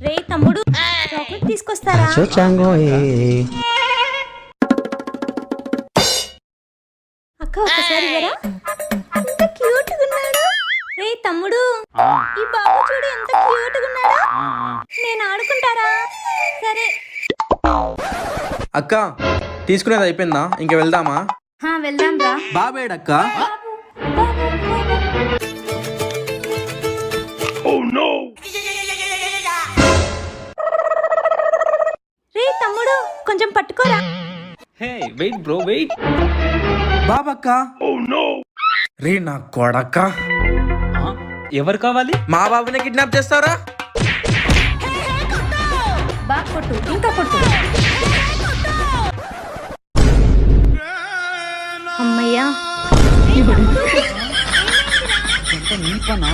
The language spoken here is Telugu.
రే తమ్ముడు, చాక్లెట్ తీసుకొస్తారా? అక్క ఒక్కసారి ఇవ్వరా? ఎంత క్యూట్ గా ఉన్నాడు. రే తమ్ముడు, ఈ బాబు చూడు ఎంత క్యూట్ గా ఉన్నాడు. నేను ఆడుకుంటారా? సరే అక్క తీసుకునేది అయిపోయిందా? ఇంక వెళ్దామా? వెళ్దాం రా. బాబేడక్క? రే తమ్ముడు, కొంచెం పట్టుకోరా. Hey wait bro wait. బాబక్క. రే నా కొడక్క, ఎవరు కావాలి? మా బాబుని కిడ్నాప్ చేస్తారా? బాగా కొట్టు, ఇంకా కొట్టు. అమ్మయ్యా. నీ పనా?